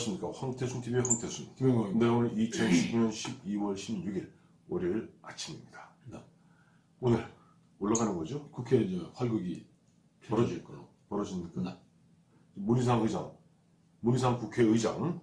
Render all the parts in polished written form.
안녕하십니까. 황태순 TV의 황태순. 김영광입니다. 네, 오늘 2019년 12월 16일 월요일 아침입니다. 네. 오늘 올라가는 거죠? 국회 이제 활극이 벌어질 걸로. 벌어집니까? 네. 문희상 의장, 문희상 국회의장,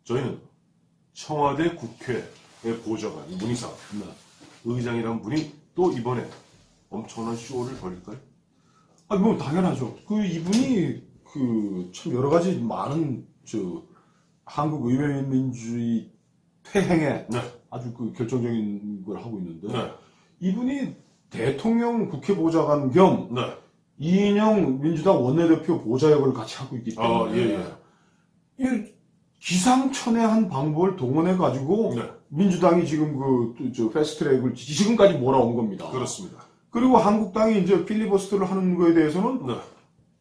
저희는 청와대 국회의 보좌관 문희상 네. 의장이라는 분이 또 이번에 엄청난 쇼를 벌일까요? 아니 뭐 당연하죠. 그 이분이 그 참 여러 가지 많은 한국 의회 민주주의 퇴행에 네. 아주 그 결정적인 걸 하고 있는데 네. 이분이 대통령 국회 보좌관 겸 네. 이인영 민주당 원내대표 보좌역을 같이 하고 있기 때문에 예. 이 기상천외한 방법을 동원해 가지고 네. 민주당이 지금 패스트트랙을 지금까지 몰아온 겁니다. 그렇습니다. 그리고 한국당이 이제 필리버스터를 하는 거에 대해서는 네.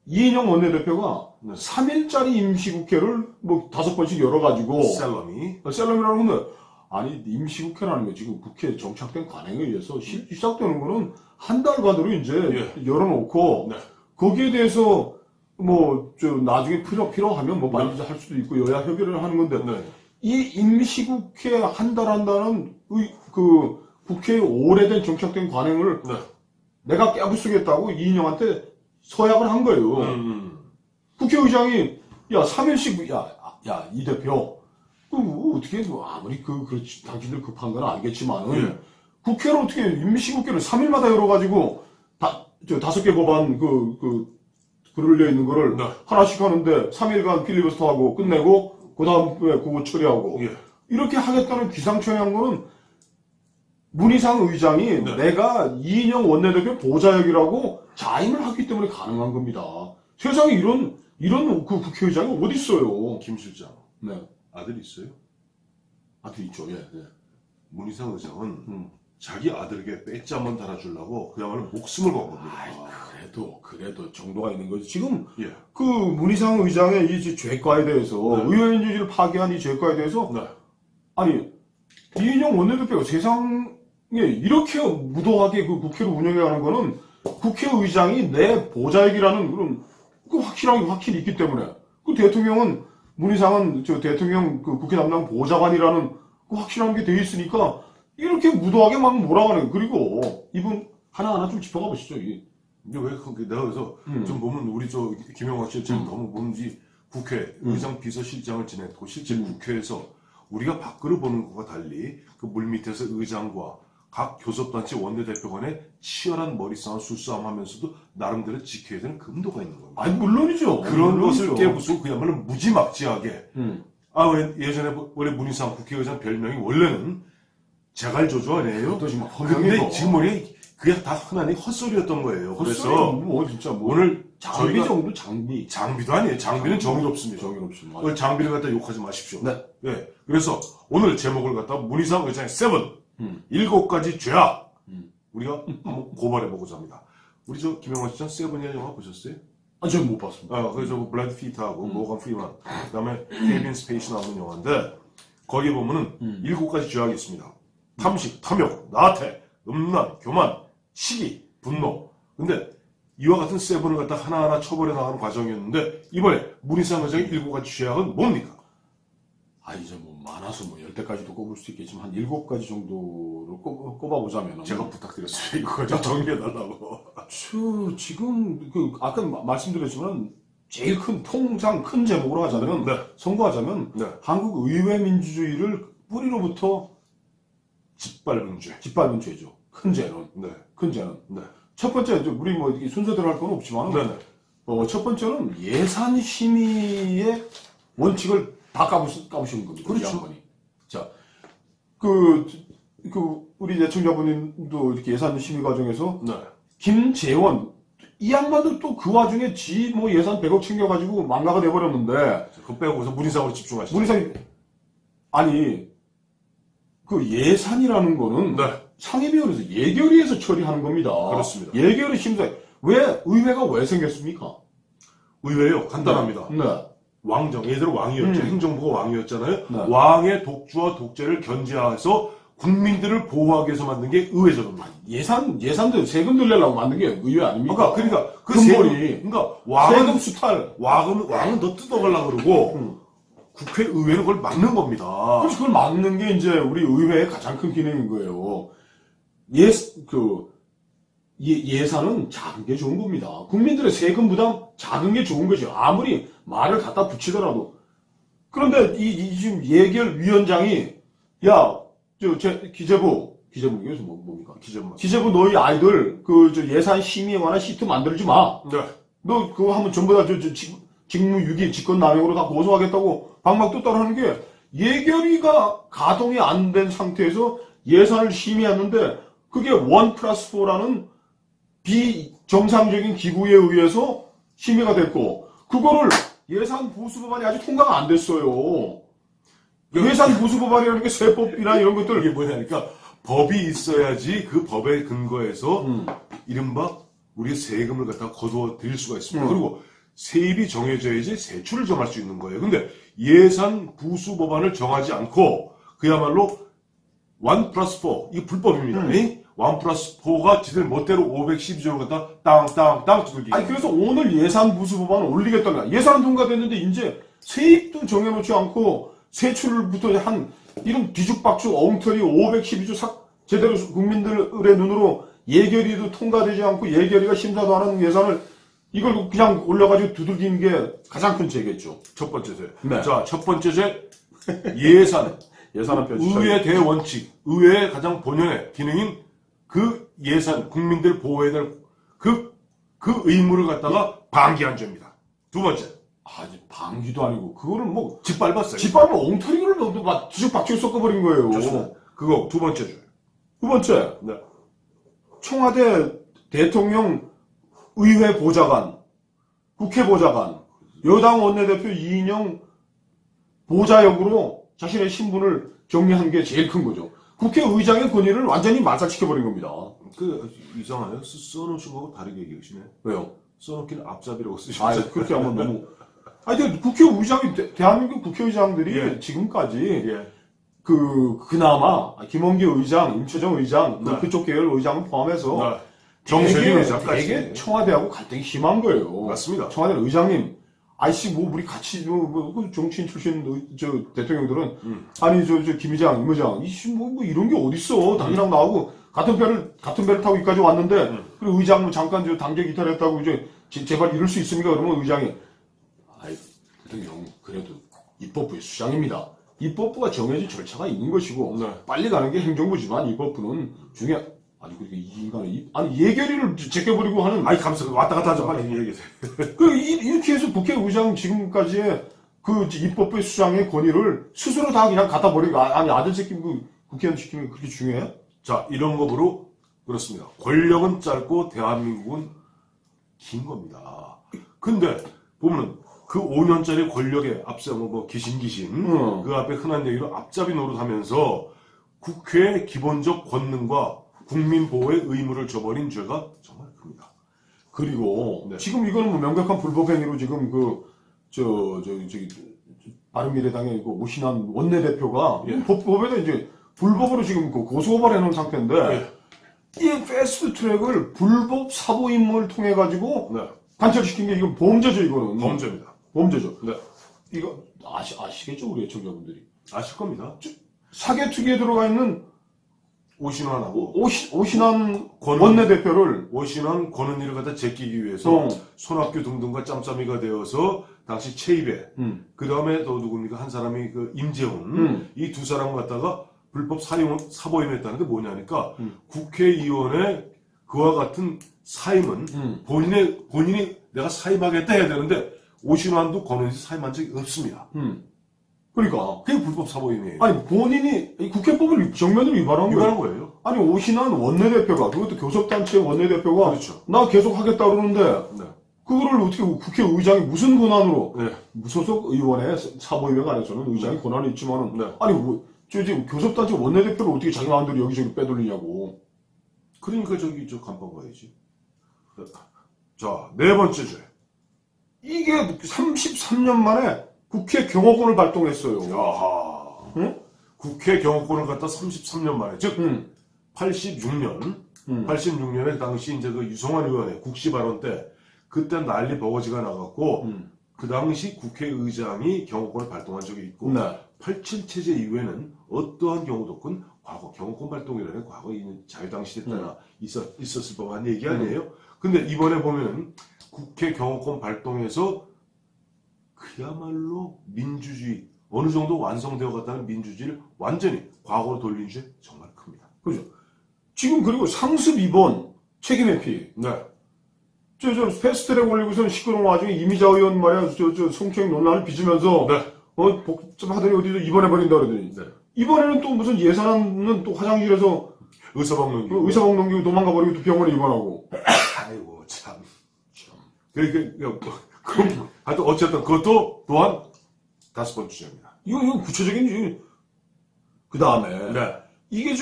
이인영 원내대표가 네. 3일짜리 임시국회를 뭐 5번씩 열어가지고 셀럽이라는 건데 아니 임시국회라는 게 지금 국회 정착된 관행에 의해서 시작되는 거는 한 달간으로 이제 열어놓고 네. 거기에 대해서 뭐 나중에 필요하면 뭐 많이 할 수도 있고 여야 협의를 하는 건데 네. 이 임시국회 한 달 한다는 그 국회의 오래된 정착된 관행을 네. 내가 깨부수겠다고 이인영한테 서약을 한 거예요. 국회의장이 야 3일씩 이 대표 어떻게 아무리 그렇지 당신들 급한 건 알겠지만은 국회를 어떻게 임시국회를 3일마다 열어가지고 5개 법안 글을려 있는 거를 네. 하나씩 하는데 3일간 필리버스터하고 끝내고 그 다음에 그거 처리하고 이렇게 하겠다는 기상천외한 거는 문희상 의장이 네. 내가 이인영 원내대표 보좌역이라고 자임을 하기 때문에 가능한 겁니다. 세상에 이런 그 국회의장이 어디 있어요? 김 실장. 네. 아들이 있어요? 아들 있죠. 예. 문희상 의장은 자기 아들에게 배지 한번 달아주려고 그야말로 목숨을 건 겁니다. 그래도 정도가 있는 거지. 지금 예. 그 문희상 의장의 이 죄과에 대해서 의회 민주주의를 파괴한 이 죄과에 대해서 네. 아니 이인영 원내대표가 세상에 이렇게 무도하게 그 국회를 운영해가는 거는 국회의장이 내 보좌역이라는 그런 확실히 있기 때문에 그 대통령은 문희상은 대통령 국회 담당 보좌관이라는 그 확실한 게 돼 있으니까 이렇게 무도하게 막 몰아가는. 그리고 이분 하나하나 좀 짚어가 보시죠. 근데 왜 내가 그래서 좀 보면 우리 김영광 씨 지금 너무 뭔지 국회 의장 비서실장을 지냈고 실제 국회에서 우리가 밖으로 보는 것과 달리 그 물밑에서 의장과 각 교섭단체 원내대표 간의 치열한 머리싸움 술싸움 하면서도 나름대로 지켜야 되는 금도가 있는 겁니다. 아니 물론이죠. 그런 것을 깨부수고 그야말로 무지막지하게 예전에 원래 문희상 국회의장 별명이 원래는 제갈조조 아니에요? 근데 지금 뭐니 그게 다 흔한 헛소리였던 거예요. 그래서 진짜 오늘 장비 정도 장비도 아니에요. 장비는 정의롭습니다. 오늘 장비를 갖다 욕하지 마십시오. 네. 예. 그래서 오늘 제목을 갖다 문희상 의장의 7가지 죄악 우리가 한번 고발해보고자 합니다. 우리 김영환 씨는 세븐이라는 영화 보셨어요? 저는 못 봤습니다. 그래서 브래드 피트하고 모건 프리만 그다음에 케빈 스페이시 나오는 영화인데 거기에 보면은 7가지 죄악이 있습니다. 탐식, 탐욕, 나태, 음란, 교만, 시기, 분노. 근데 이와 같은 세븐을 갖다 하나하나 처벌해 나가는 과정이었는데 이번에 문희상 의장의 7가지 죄악은 뭡니까? 이제 뭐 많아서 뭐 10대까지도 꼽을 수 있겠지만 한 7가지 정도를 꼽아보자면 제가 부탁드렸어요. 이거 좀 정리해달라고. 지금 아까 말씀드렸지만 제일 통상 큰 제목으로 하자면 선고하자면 한국 의회 민주주의를 뿌리로부터 짓밟은 죄죠. 큰 죄는. 첫 번째 우리 뭐 순서대로 할 건 없지만 첫 번째는 예산 심의의 원칙을 다 까부시는 겁니다. 그렇죠. 자, 우리 예청자분도 이렇게 예산 심의 과정에서 김재원 이 양반도 또 그 와중에 뭐 예산 100억 챙겨가지고 망가가 돼버렸는데 그거 빼고서 문희상으로 집중하시죠. 아니 그 예산이라는 거는 상임위원회에서 예결위에서 처리하는 겁니다. 그렇습니다. 예결위 심사 왜 의회가 왜 생겼습니까? 의회요 간단합니다. 왕정, 예대로 왕이었죠. 행정부가 왕이었잖아요. 왕의 독주와 독재를 견제해서 국민들을 보호하기 위해서 만든 게 의회제도입니다. 예산도 세금들 내려고 만든 게 의회 아닙니까? 그러니까 근본이 그러니까 왕은 세금 수탈. 왕은 더 뜯어가려고 그러고 국회의회는 그걸 막는 겁니다. 그래서 그걸 막는 게 이제 우리 의회의 가장 큰 기능인 거예요. 예산은 작은 게 좋은 겁니다. 국민들의 세금 부담 작은 게 좋은 거죠. 아무리 말을 갖다 붙이더라도. 그런데 지금 예결위원장이 기재부에서 뭡니까? 기재부 너희 아이들 예산 심의에 관한 시트 만들지 마. 네. 너 그거 하면 전부 다 직무유기, 직권남용으로 다 고소하겠다고 방막 떴다고 하는 게 예결위가 가동이 안 된 상태에서 예산을 심의했는데 그게 1+4라는 비정상적인 기구에 의해서 심의가 됐고 그거를 예산 보수법안이 아직 통과가 안 됐어요. 예산 보수법안이라는 게 세법이나 이런 것들 이게 뭐냐니까 법이 있어야지 그 법에 근거해서 이른바 우리의 세금을 갖다 거두어 드릴 수가 있습니다. 그리고 세입이 정해져야지 세출을 정할 수 있는 거예요. 근데 예산 부수 법안을 정하지 않고 그야말로 1+4 이게 불법입니다. 1+4가 지들 멋대로 512조를 갖다 땅땅땅 두들기. 아니 그래서 오늘 예산 부수 법안을 올리겠다는 거야. 예산은 통과됐는데 이제 세입도 정해놓지 않고 세출부터 이런 뒤죽박죽 엉터리 512조 제대로 국민들의 눈으로 예결위도 통과되지 않고 예결위가 심사도 안 하는 예산을 이걸 그냥 올려가지고 두들기는 게 가장 큰 죄겠죠. 첫 번째 죄. 네. 자, 첫 번째 죄 예산은 의회 대원칙, 의회의 가장 본연의 기능인 그 예산, 국민들 보호해야 될 그 의무를 갖다가 방기한 죄입니다. 두 번째. 아니, 방기도 아니고, 그거를 짓밟았어요. 짓밟으면 엉터리를 막 뒤죽박죽 섞어버린 거예요. 좋습니다. 그거 두 번째 죄. 두 번째. 네. 청와대 대통령 의회 보좌관, 국회 보좌관, 여당 원내대표 이인영 보좌역으로 자신의 신분을 정리한 게 제일 큰 거죠. 국회의장의 권위를 완전히 말살시켜버린 겁니다. 이상하네요. 써놓으신 거하고 다르게 얘기하시네. 왜요? 써놓기는 앞잡이라고 쓰셨어요. 그렇게 하면 너무. 근데 국회의장이, 대한민국 국회의장들이 예. 지금까지, 예. 그나마, 김원기 의장, 임초정 의장, 네. 그쪽 계열 의장을 포함해서, 네. 정세균 의장까지. 되게 청와대하고 갈등이 심한 거예요. 맞습니다. 청와대 의장님, 우리 같이, 정치인 출신, 대통령들은, 아니, 김 의장, 임 의장, 이런 게 어딨어. 당신하고 나하고 같은 배를 타고 여기까지 왔는데, 그리고 의장 잠깐 당적 이탈했다고 제발 이럴 수 있습니까? 그러면 의장이, 대통령, 그래도 입법부의 수장입니다. 입법부가 정해진 절차가 있는 것이고, 네. 빨리 가는 게 행정부지만 입법부는 그렇게 이 인간이, 예결위를 제껴버리고 하는. 감사합니다. 왔다 갔다 하죠. 빨리 얘기해주세요. 이렇게 해서 국회의장 지금까지의 입법부의 수장의 권위를 스스로 다 그냥 갖다 버리고, 아들 새끼 국회의원 시키는 게 그렇게 중요해? 자, 이런 거로 그렇습니다. 권력은 짧고 대한민국은 긴 겁니다. 근데 보면은 그 5년짜리 권력에 앞서 기신 그 앞에 흔한 얘기로 앞잡이 노릇하면서 국회의 기본적 권능과 국민 보호의 의무를 저버린 죄가 정말 큽니다. 그리고 네. 지금 이거는 명백한 불법 행위로 지금 바른미래당의 오신환 원내대표가 예. 법에다 이제 불법으로 지금 고소고발해 놓은 상태인데 예. 이 패스트 트랙을 불법 사보 임무를 통해 가지고 네. 관철시킨 게 이건 범죄죠. 이거는 범죄입니다. 범죄죠. 네. 이거 아시겠죠, 우리 애청자분들이. 아실 겁니다. 사개특위에 들어가 있는 오신환하고 오신환 원내대표를 오신환 권은희를 갖다 제끼기 위해서 손학규 등등과 짬짬이가 되어서 당시 최입에 그 다음에 또 누굽니까 한 사람이 임재훈 이 두 사람을 갖다가 불법 사보임했다는 게 뭐냐니까 국회의원의 그와 같은 사임은 본인이 내가 사임하겠다 해야 되는데 오신환도 권은희 사임한 적이 없습니다. 그러니까 그게 불법 사보임이에요. 본인이 국회법을 정면으로 위반한 거예요. 오신환 원내대표가 그것도 교섭단체 원내대표가 그렇죠. 나 계속 하겠다 그러는데 네. 그거를 어떻게 국회의장이 무슨 권한으로 네. 무소속 의원의 사보임에 관해서는 의장이 권한이 있지만은 네. 지금 교섭단체 원내대표를 어떻게 자기 마음대로 여기저기 빼돌리냐고. 그러니까 저 간판 가야지. 자, 네 번째 죄. 이게 33년 만에 국회 경호권을 발동했어요. 야하. 응? 국회 경호권을 갖다 33년 만에, 즉 86년에 당시 이제 그 유성환 의원의 국시 발언 때 그때 난리 버거지가 나갔고 그 당시 국회의장이 경호권을 발동한 적이 있고 네. 87 체제 이후에는 어떠한 경우도 없건 과거 경호권 발동이라는 과거 있는 자유당시대 때나 있었을 법한 얘기 아니에요. 근데 이번에 보면은 국회 경호권 발동해서 그야말로 민주주의 어느 정도 완성되어 갔다는 민주주의를 완전히 과거로 돌린 죄 정말 큽니다. 그죠. 지금 그리고 상습 위반 책임 회피. 네. 저 패스트트랙 올리고서는 시끄러운 와중에 이미자 의원 말이야 저 성추행 논란을 빚으면서 네. 복잡하더니 어디서 입원해버린다 그러더니 네. 이번에는 또 무슨 예산안은 또 화장실에서 의사방 넘기고. 의사방 넘기고 도망가 버리고 또 병원에 입원하고. 아이고 참. 하여튼 어쨌든 그것도 또한 5번째 죄입니다. 이거 구체적인 그 다음에 네. 이게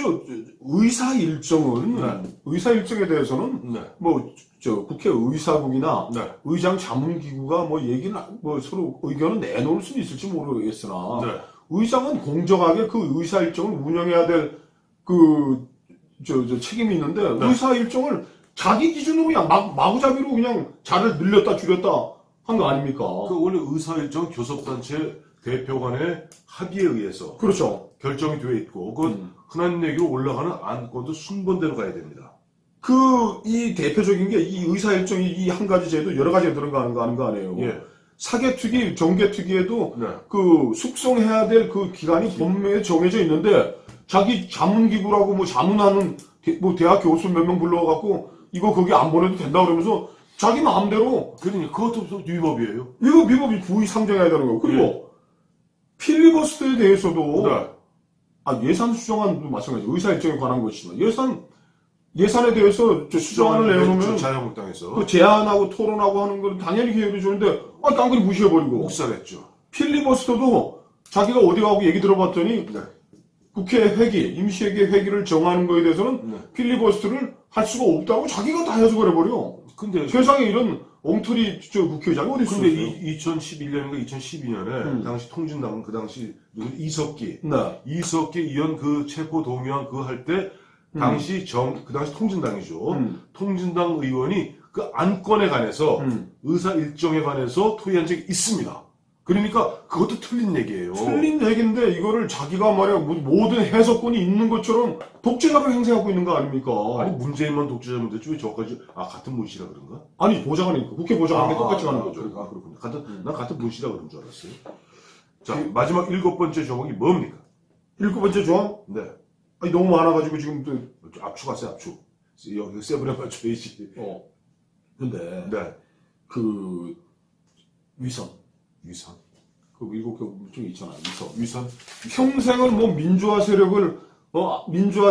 의사 일정은 네. 의사 일정에 대해서는 네. 뭐 국회 의사국이나 네. 의장 자문기구가 뭐 얘기는 뭐 서로 의견을 내놓을 수는 있을지 모르겠으나 네. 의장은 공정하게 그 의사 일정을 운영해야 될 책임이 있는데 네. 의사 일정을 자기 기준으로 그냥 마구잡이로 그냥 자를 늘렸다 줄였다 한 거 아닙니까? 그 원래 의사일정 교섭단체 대표 간의 합의에 의해서 그렇죠. 결정이 되어 있고 그건 흔한 얘기로 올라가는 안건도 순번대로 가야 됩니다. 이 대표적인 게 이 의사 일정이 이 한 가지 제도 여러 가지가 들어가는 거 아니에요. 예. 사개특위, 정개특위에도 네. 그 숙성해야 될 그 기간이 법명에 정해져 있는데 자기 자문기구라고 뭐 자문하는 대학 교수 몇 명 불러갖고 이거 거기 안 보내도 된다 그러면서 자기 마음대로 그러니 그것도 또 위법이에요. 이거 위법이 부의 상정해야 되는 거고 그리고 필리버스터에 대해서도 네. 예산 수정안도 마찬가지죠. 의사 일정에 관한 것이지만 예산에 대해서 수정안을 내놓으면 자유한국당에서 그 제안하고 토론하고 하는 건 당연히 기회를 주는데 깡그리 무시해버리고 묵살했죠. 필리버스터도 자기가 어디 가고 얘기 들어봤더니 네. 국회 회기, 임시회기 회기를 정하는 거에 대해서는 네. 필리버스터를 할 수가 없다고 자기가 다 해석을 해버려. 근데 세상에 이런 엉터리 국회의장이 어디 있어요? 근데 2011년인가 2012년에 당시 통진당 그 당시 이석기 네. 이석기 의원 그 체포 동의안 그거 할 때 당시 그 당시 통진당이죠. 통진당 의원이 그 안건에 관해서 의사 일정에 관해서 토의한 적이 있습니다. 그러니까 그것도 틀린 얘기예요. 틀린 얘기인데 이거를 자기가 말이야 모든 해석권이 있는 것처럼 독재자로 행세하고 있는 거 아닙니까? 아니 문재인만 독재자면 됐지 왜 저까지 같은 문씨라 그런가? 아니 보좌관이니까 국회 보좌관이 똑같이 가는 거죠. 그렇군요. 난 같은 문씨라 그런 줄 알았어요. 자 마지막 7번째 조목이 뭡니까? 7번째 조항? 네. 아니 너무 많아가지고 지금 압축하세요 압축. 여기 세븐에 맞춰야지. 근데 네. 그 위선 그 7개 중에 있잖아 위선 평생을 뭐 민주화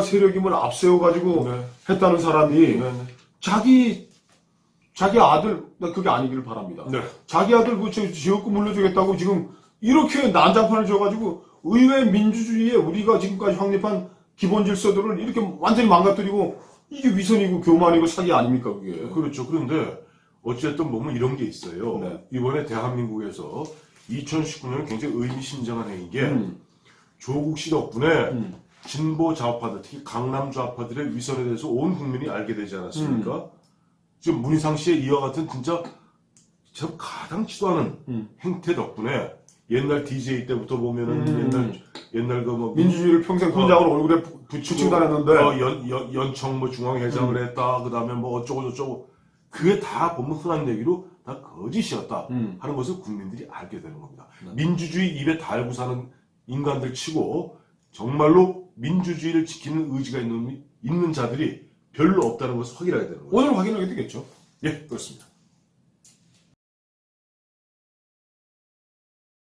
세력임을 앞세워가지고 네. 했다는 사람이 네. 자기 아들 나 그게 아니기를 바랍니다. 네. 자기 아들 지역구 물려주겠다고 지금 이렇게 난장판을 줘가지고 의회 민주주의에 우리가 지금까지 확립한 기본 질서들을 이렇게 완전히 망가뜨리고 이게 위선이고 교만이고 사기 아닙니까 그게? 그렇죠. 그런데 어쨌든 보면 이런 게 있어요. 네. 이번에 대한민국에서 2019년 굉장히 의미심장한 행인 게 조국 씨 덕분에 진보 좌파들, 특히 강남 좌파들의 위선에 대해서 온 국민이 알게 되지 않았습니까? 지금 문희상 씨의 이와 같은 진짜 참 가당치도 않은 행태 덕분에 옛날 DJ 때부터 보면은 옛날 그 뭐 민주주의를 평생 훈장으로 얼굴에 붙이고 다녔는데 연청 뭐 중앙회장을 했다. 그다음에 뭐 어쩌고 저쩌고 그게 다 보면 흔한 얘기로 다 거짓이었다 하는 것을 국민들이 알게 되는 겁니다. 민주주의 입에 달고 사는 인간들 치고 정말로 민주주의를 지키는 의지가 있는 자들이 별로 없다는 것을 확인하게 되는 거죠. 오늘 확인하게 되겠죠. 예, 그렇습니다.